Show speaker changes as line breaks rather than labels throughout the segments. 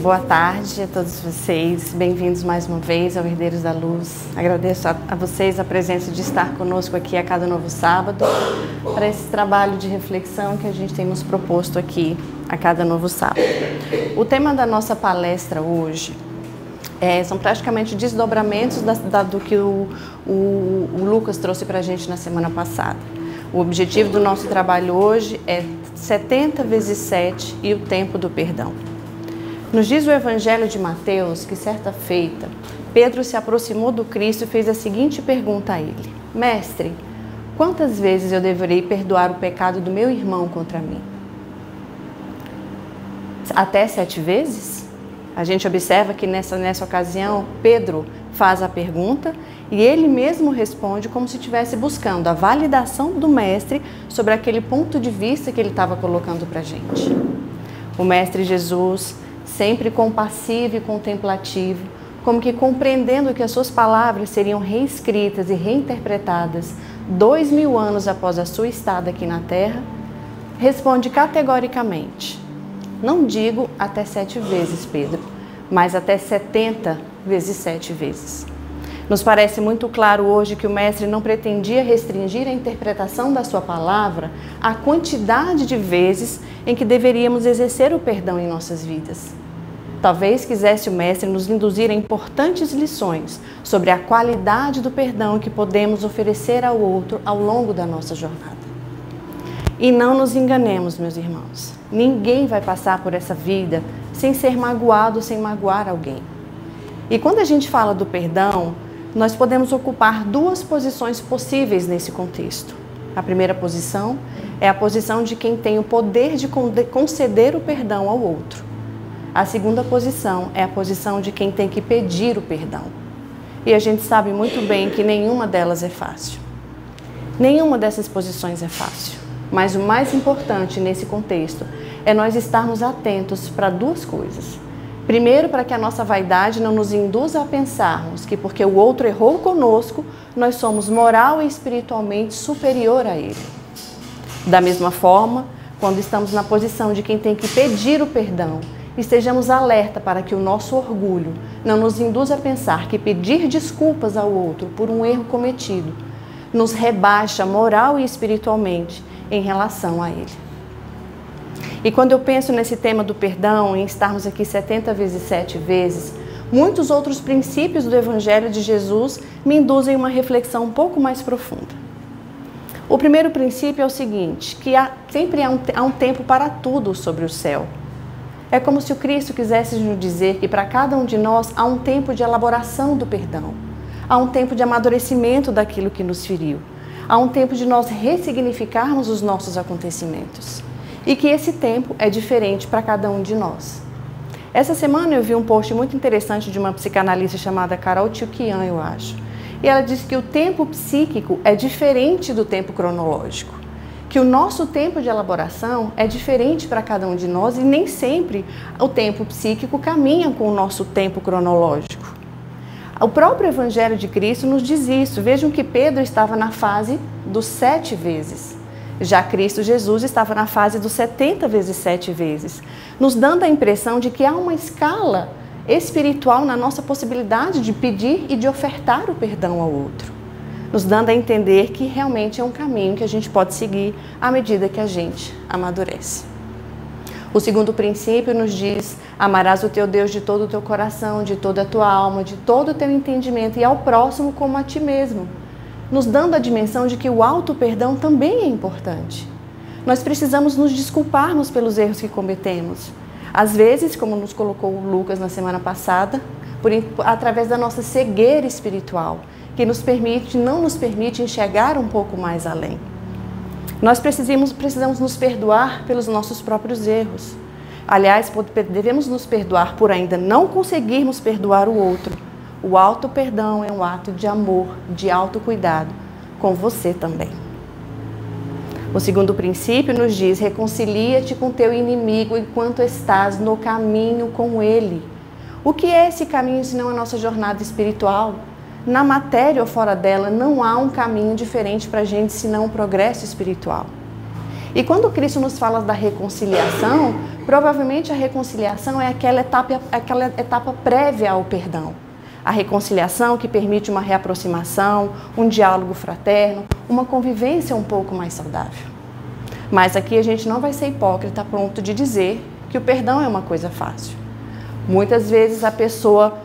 Boa tarde a todos vocês, bem-vindos mais uma vez ao Herdeiros da Luz. Agradeço a vocês a presença de estar conosco aqui a cada novo sábado, para esse trabalho de reflexão que a gente tem nos proposto aqui a cada novo sábado. O tema da nossa palestra hoje são praticamente desdobramentos do que o Lucas trouxe para a gente na semana passada. O objetivo do nosso trabalho hoje é 70 vezes 7 e o tempo do perdão. Nos diz o Evangelho de Mateus que, certa feita, Pedro se aproximou do Cristo e fez a seguinte pergunta a ele: Mestre, quantas vezes eu deverei perdoar o pecado do meu irmão contra mim? Até 7 vezes? A gente observa que nessa ocasião, Pedro faz a pergunta e ele mesmo responde como se estivesse buscando a validação do Mestre sobre aquele ponto de vista que ele estava colocando para a gente. O Mestre Jesus, sempre compassivo e contemplativo, como que compreendendo que as suas palavras seriam reescritas e reinterpretadas 2000 anos após a sua estada aqui na Terra, responde categoricamente: não digo até 7 vezes, Pedro, mas até 70 vezes 7 vezes. Nos parece muito claro hoje que o Mestre não pretendia restringir a interpretação da sua palavra à quantidade de vezes em que deveríamos exercer o perdão em nossas vidas. Talvez quisesse o Mestre nos induzir a importantes lições sobre a qualidade do perdão que podemos oferecer ao outro ao longo da nossa jornada. E não nos enganemos, meus irmãos. Ninguém vai passar por essa vida sem ser magoado, sem magoar alguém. E quando a gente fala do perdão, nós podemos ocupar 2 posições possíveis nesse contexto. A primeira posição é a posição de quem tem o poder de conceder o perdão ao outro. A segunda posição é a posição de quem tem que pedir o perdão. E a gente sabe muito bem que nenhuma delas é fácil. Nenhuma dessas posições é fácil. Mas o mais importante nesse contexto é nós estarmos atentos para 2 coisas. Primeiro, para que a nossa vaidade não nos induza a pensarmos que porque o outro errou conosco, nós somos moral e espiritualmente superior a ele. Da mesma forma, quando estamos na posição de quem tem que pedir o perdão, estejamos alerta para que o nosso orgulho não nos induza a pensar que pedir desculpas ao outro por um erro cometido nos rebaixa moral e espiritualmente em relação a ele. E quando eu penso nesse tema do perdão, em estarmos aqui 70 vezes 7 vezes, muitos outros princípios do Evangelho de Jesus me induzem a uma reflexão um pouco mais profunda. O primeiro princípio é o seguinte, que sempre há um tempo para tudo sobre o céu. É como se o Cristo quisesse nos dizer que para cada um de nós há um tempo de elaboração do perdão, há um tempo de amadurecimento daquilo que nos feriu, há um tempo de nós ressignificarmos os nossos acontecimentos. E que esse tempo é diferente para cada um de nós. Essa semana eu vi um post muito interessante de uma psicanalista chamada Carol Tchukian, eu acho. E ela disse que o tempo psíquico é diferente do tempo cronológico. Que o nosso tempo de elaboração é diferente para cada um de nós e nem sempre o tempo psíquico caminha com o nosso tempo cronológico. O próprio Evangelho de Cristo nos diz isso. Vejam que Pedro estava na fase dos 7 vezes. Já Cristo Jesus estava na fase dos 70 vezes 7 vezes, nos dando a impressão de que há uma escala espiritual na nossa possibilidade de pedir e de ofertar o perdão ao outro, nos dando a entender que realmente é um caminho que a gente pode seguir à medida que a gente amadurece. O segundo princípio nos diz: amarás o teu Deus de todo o teu coração, de toda a tua alma, de todo o teu entendimento e ao próximo como a ti mesmo, nos dando a dimensão de que o auto-perdão também é importante. Nós precisamos nos desculparmos pelos erros que cometemos. Às vezes, como nos colocou o Lucas na semana passada, através da nossa cegueira espiritual, que não nos permite enxergar um pouco mais além. Nós precisamos nos perdoar pelos nossos próprios erros. Aliás, devemos nos perdoar por ainda não conseguirmos perdoar o outro. O auto-perdão é um ato de amor, de autocuidado com você também. O segundo princípio nos diz: reconcilia-te com teu inimigo enquanto estás no caminho com ele. O que é esse caminho senão a nossa jornada espiritual? Na matéria ou fora dela não há um caminho diferente para a gente senão o progresso espiritual. E quando Cristo nos fala da reconciliação, provavelmente a reconciliação é aquela etapa prévia ao perdão. A reconciliação que permite uma reaproximação, um diálogo fraterno, uma convivência um pouco mais saudável. Mas aqui a gente não vai ser hipócrita a ponto de dizer que o perdão é uma coisa fácil. Muitas vezes a pessoa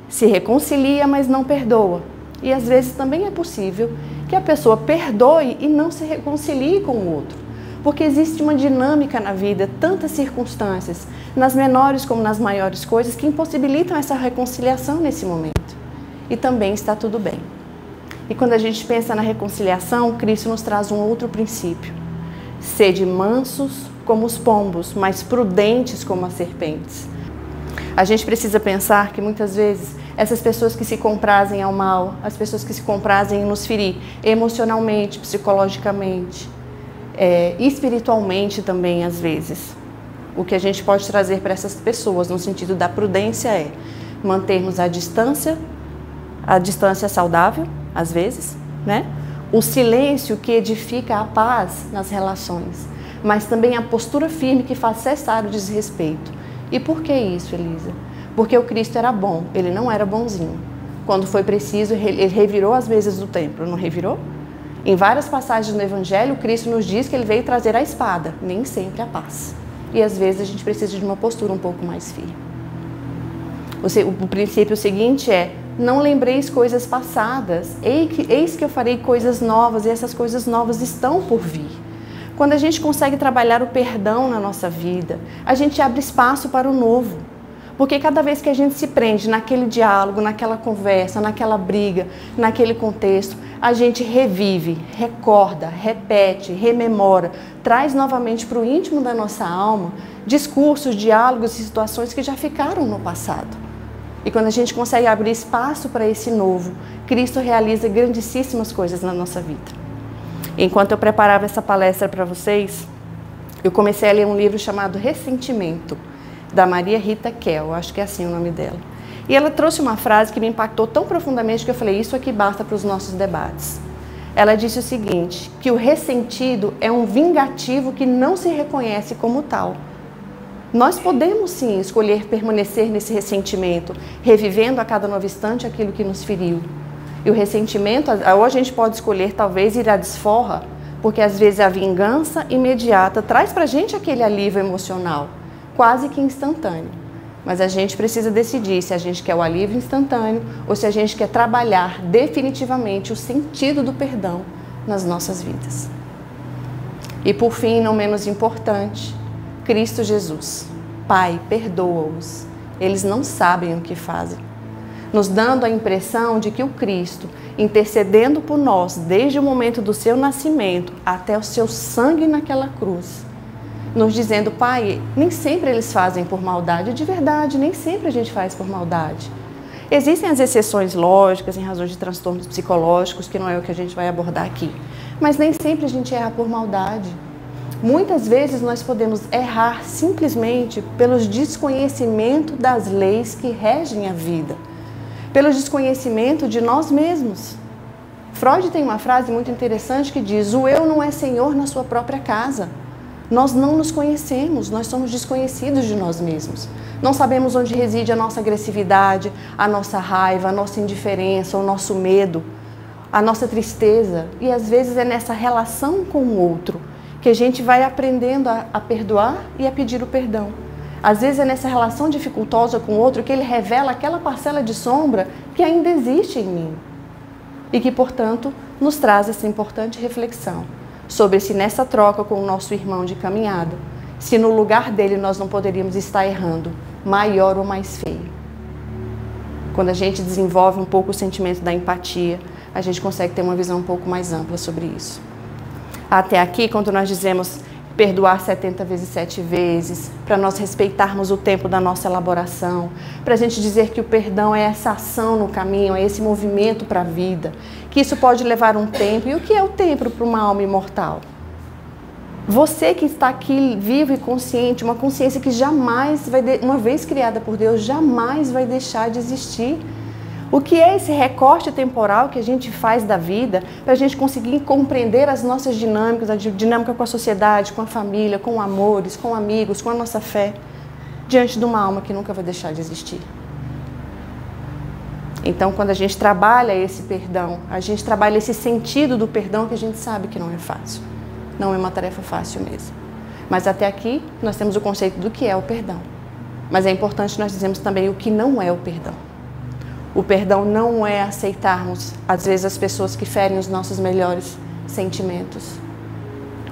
se reconcilia, mas não perdoa. E às vezes também é possível que a pessoa perdoe e não se reconcilie com o outro. Porque existe uma dinâmica na vida, tantas circunstâncias, nas menores como nas maiores coisas, que impossibilitam essa reconciliação nesse momento. E também está tudo bem. E quando a gente pensa na reconciliação, Cristo nos traz um outro princípio. Sede mansos como os pombos, mas prudentes como as serpentes. A gente precisa pensar que muitas vezes essas pessoas que se comprazem ao mal, as pessoas que se comprazem em nos ferir emocionalmente, psicologicamente, espiritualmente também às vezes. O que a gente pode trazer para essas pessoas no sentido da prudência é mantermos a distância saudável, às vezes, né? O silêncio que edifica a paz nas relações, mas também a postura firme que faz cessar o desrespeito. E por que isso, Elisa? Porque o Cristo era bom, ele não era bonzinho. Quando foi preciso, ele revirou as mesas do templo, não revirou? Em várias passagens do Evangelho, Cristo nos diz que ele veio trazer a espada, nem sempre a paz. E às vezes a gente precisa de uma postura um pouco mais firme. O princípio seguinte é: não lembreis coisas passadas, eis que eu farei coisas novas e essas coisas novas estão por vir. Quando a gente consegue trabalhar o perdão na nossa vida, a gente abre espaço para o novo. Porque cada vez que a gente se prende naquele diálogo, naquela conversa, naquela briga, naquele contexto, a gente revive, recorda, repete, rememora, traz novamente para o íntimo da nossa alma discursos, diálogos e situações que já ficaram no passado. E quando a gente consegue abrir espaço para esse novo, Cristo realiza grandíssimas coisas na nossa vida. Enquanto eu preparava essa palestra para vocês, eu comecei a ler um livro chamado Ressentimento, da Maria Rita Kell, acho que é assim o nome dela. E ela trouxe uma frase que me impactou tão profundamente que eu falei, isso aqui basta para os nossos debates. Ela disse o seguinte, que o ressentido é um vingativo que não se reconhece como tal. Nós podemos sim escolher permanecer nesse ressentimento, revivendo a cada novo instante aquilo que nos feriu. E o ressentimento, ou a gente pode escolher talvez ir à desforra, porque às vezes a vingança imediata traz para a gente aquele alívio emocional, quase que instantâneo. Mas a gente precisa decidir se a gente quer o alívio instantâneo ou se a gente quer trabalhar definitivamente o sentido do perdão nas nossas vidas. E por fim, não menos importante, Cristo Jesus. Pai, perdoa-os. Eles não sabem o que fazem. Nos dando a impressão de que o Cristo, intercedendo por nós desde o momento do seu nascimento até o seu sangue naquela cruz, nos dizendo, Pai, nem sempre eles fazem por maldade, de verdade, nem sempre a gente faz por maldade. Existem as exceções lógicas em razão de transtornos psicológicos, que não é o que a gente vai abordar aqui, mas nem sempre a gente erra por maldade. Muitas vezes nós podemos errar simplesmente pelo desconhecimento das leis que regem a vida, pelo desconhecimento de nós mesmos. Freud tem uma frase muito interessante que diz, o eu não é senhor na sua própria casa. Nós não nos conhecemos, nós somos desconhecidos de nós mesmos. Não sabemos onde reside a nossa agressividade, a nossa raiva, a nossa indiferença, o nosso medo, a nossa tristeza. E às vezes é nessa relação com o outro que a gente vai aprendendo a perdoar e a pedir o perdão. Às vezes é nessa relação dificultosa com o outro que ele revela aquela parcela de sombra que ainda existe em mim. E que, portanto, nos traz essa importante reflexão sobre se nessa troca com o nosso irmão de caminhada, se no lugar dele nós não poderíamos estar errando, maior ou mais feio. Quando a gente desenvolve um pouco o sentimento da empatia, a gente consegue ter uma visão um pouco mais ampla sobre isso. Até aqui, quando nós dizemos perdoar 70 vezes 7 vezes, para nós respeitarmos o tempo da nossa elaboração, para a gente dizer que o perdão é essa ação no caminho, é esse movimento para a vida, que isso pode levar um tempo. E o que é o tempo para uma alma imortal? Você que está aqui vivo e consciente, uma consciência que jamais vai, uma vez criada por Deus, jamais vai deixar de existir. O que é esse recorte temporal que a gente faz da vida para a gente conseguir compreender as nossas dinâmicas, a dinâmica com a sociedade, com a família, com amores, com amigos, com a nossa fé, diante de uma alma que nunca vai deixar de existir. Então, quando a gente trabalha esse perdão, a gente trabalha esse sentido do perdão que a gente sabe que não é fácil. Não é uma tarefa fácil mesmo. Mas até aqui nós temos o conceito do que é o perdão. Mas é importante nós dizermos também o que não é o perdão. O perdão não é aceitarmos, às vezes, as pessoas que ferem os nossos melhores sentimentos.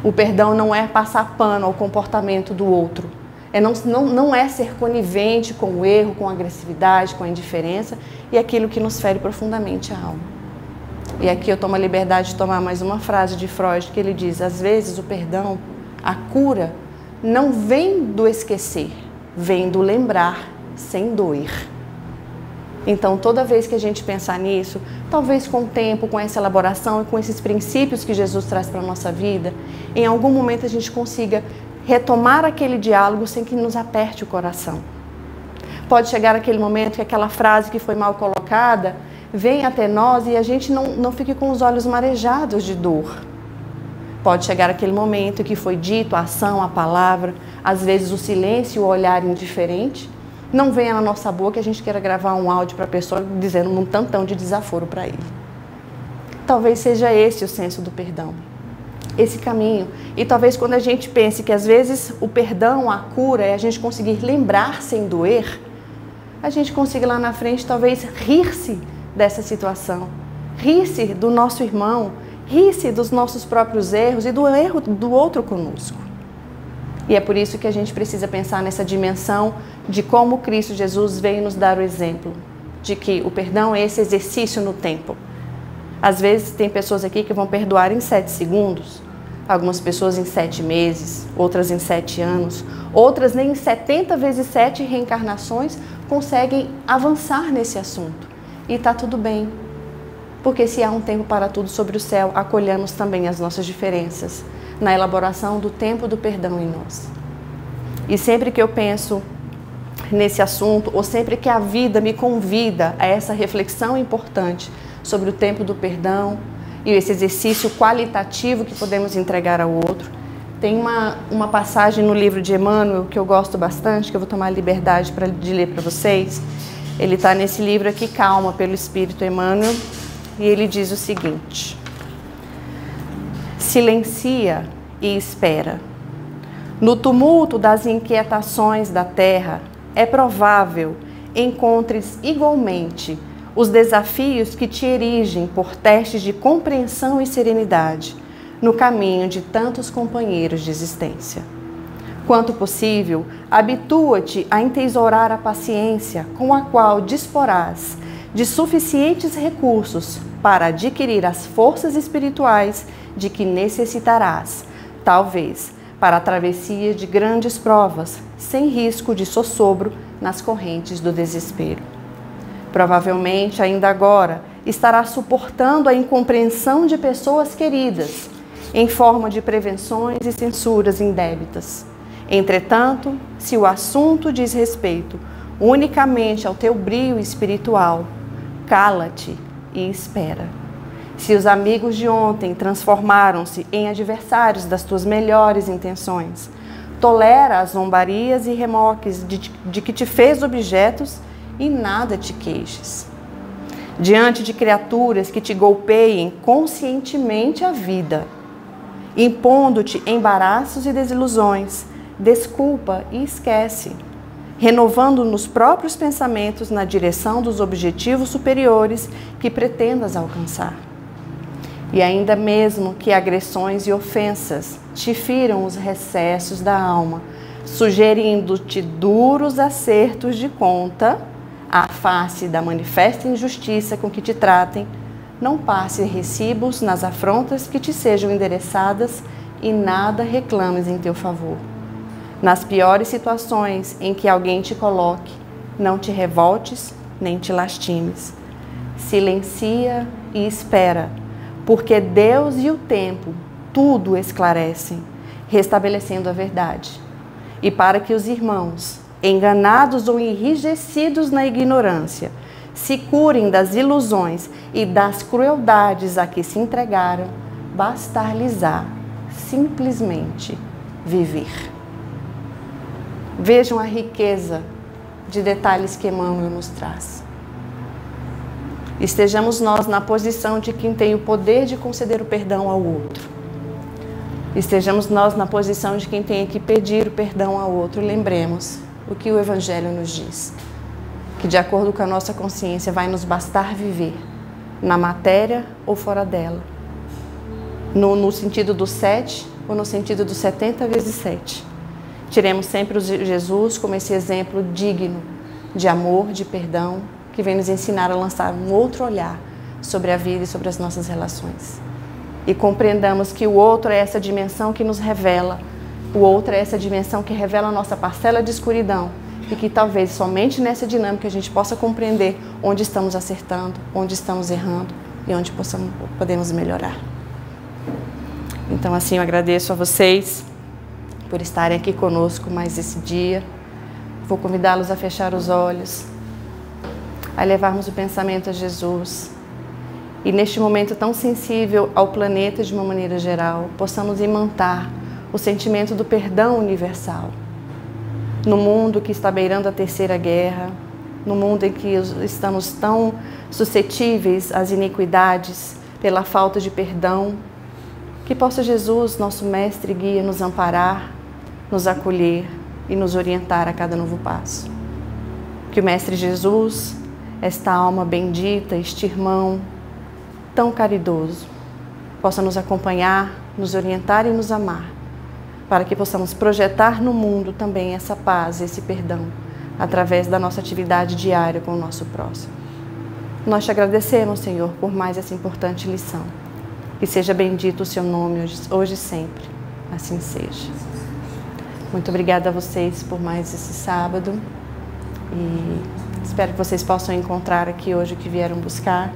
O perdão não é passar pano ao comportamento do outro. Não é ser conivente com o erro, com a agressividade, com a indiferença e aquilo que nos fere profundamente a alma. E aqui eu tomo a liberdade de tomar mais uma frase de Freud, que ele diz, às vezes o perdão, a cura, não vem do esquecer, vem do lembrar sem doer. Então, toda vez que a gente pensar nisso, talvez com o tempo, com essa elaboração e com esses princípios que Jesus traz para a nossa vida, em algum momento a gente consiga retomar aquele diálogo sem que nos aperte o coração. Pode chegar aquele momento que aquela frase que foi mal colocada vem até nós e a gente não fique com os olhos marejados de dor. Pode chegar aquele momento que foi dito a ação, a palavra, às vezes o silêncio, o olhar indiferente, não venha na nossa boca e a gente queira gravar um áudio para a pessoa dizendo um tantão de desaforo para ele. Talvez seja esse o senso do perdão, esse caminho. E talvez quando a gente pense que às vezes o perdão, a cura é a gente conseguir lembrar sem doer, a gente consiga lá na frente talvez rir-se dessa situação, rir-se do nosso irmão, rir-se dos nossos próprios erros e do erro do outro conosco. E é por isso que a gente precisa pensar nessa dimensão de como Cristo Jesus veio nos dar o exemplo, de que o perdão é esse exercício no tempo. Às vezes tem pessoas aqui que vão perdoar em 7 segundos, algumas pessoas em 7 meses, outras em 7 anos, outras nem em 70 vezes 7 reencarnações conseguem avançar nesse assunto. E está tudo bem, porque se há um tempo para tudo sobre o céu, acolhamos também as nossas diferenças na elaboração do tempo do perdão em nós. E sempre que eu penso nesse assunto, ou sempre que a vida me convida a essa reflexão importante sobre o tempo do perdão e esse exercício qualitativo que podemos entregar ao outro, tem uma passagem no livro de Emmanuel que eu gosto bastante, que eu vou tomar a liberdade de ler para vocês. Ele está nesse livro aqui, Calma, pelo Espírito Emmanuel, e ele diz o seguinte: silencia e espera. No tumulto das inquietações da terra, é provável encontres igualmente os desafios que te erigem por testes de compreensão e serenidade no caminho de tantos companheiros de existência. Quanto possível, habitua-te a entesourar a paciência com a qual disporás de suficientes recursos para adquirir as forças espirituais de que necessitarás, talvez, para a travessia de grandes provas, sem risco de sossobro nas correntes do desespero. Provavelmente, ainda agora, estarás suportando a incompreensão de pessoas queridas, em forma de prevenções e censuras indébitas. Entretanto, se o assunto diz respeito unicamente ao teu brio espiritual, cala-te e espera. Se os amigos de ontem transformaram-se em adversários das tuas melhores intenções, tolera as zombarias e remoques de que te fez objetos e nada te queixes. Diante de criaturas que te golpeiem conscientemente a vida, impondo-te embaraços e desilusões, desculpa e esquece, renovando nos próprios pensamentos na direção dos objetivos superiores que pretendas alcançar. E ainda mesmo que agressões e ofensas te firam os recessos da alma, sugerindo-te duros acertos de conta, à face da manifesta injustiça com que te tratem, não passe recibos nas afrontas que te sejam endereçadas e nada reclames em teu favor. Nas piores situações em que alguém te coloque, não te revoltes nem te lastimes. Silencia e espera, porque Deus e o tempo tudo esclarecem, restabelecendo a verdade. E para que os irmãos, enganados ou enrijecidos na ignorância, se curem das ilusões e das crueldades a que se entregaram, bastar-lhes-á simplesmente viver. Vejam a riqueza de detalhes que Emmanuel nos traz. Estejamos nós na posição de quem tem o poder de conceder o perdão ao outro. Estejamos nós na posição de quem tem que pedir o perdão ao outro. Lembremos o que o Evangelho nos diz, que de acordo com a nossa consciência vai nos bastar viver, na matéria ou fora dela, no sentido do 7 ou no sentido do 70 vezes 7. Tiremos sempre o Jesus como esse exemplo digno de amor, de perdão, que vem nos ensinar a lançar um outro olhar sobre a vida e sobre as nossas relações. E compreendamos que o outro é essa dimensão que nos revela, o outro é essa dimensão que revela a nossa parcela de escuridão, e que talvez somente nessa dinâmica a gente possa compreender onde estamos acertando, onde estamos errando e onde podemos melhorar. Então, assim, eu agradeço a vocês por estarem aqui conosco mais esse dia. Vou convidá-los a fechar os olhos, a levarmos o pensamento a Jesus. E neste momento tão sensível ao planeta de uma maneira geral, possamos imantar o sentimento do perdão universal. No mundo que está beirando a terceira guerra, no mundo em que estamos tão suscetíveis às iniquidades pela falta de perdão, que possa Jesus, nosso mestre e guia, nos amparar, nos acolher e nos orientar a cada novo passo. Que o Mestre Jesus, esta alma bendita, este irmão tão caridoso, possa nos acompanhar, nos orientar e nos amar, para que possamos projetar no mundo também essa paz, esse perdão, através da nossa atividade diária com o nosso próximo. Nós te agradecemos, Senhor, por mais essa importante lição. Que seja bendito o seu nome hoje e sempre. Assim seja. Muito obrigada a vocês por mais esse sábado. E espero que vocês possam encontrar aqui hoje o que vieram buscar.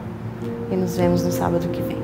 E nos vemos no sábado que vem.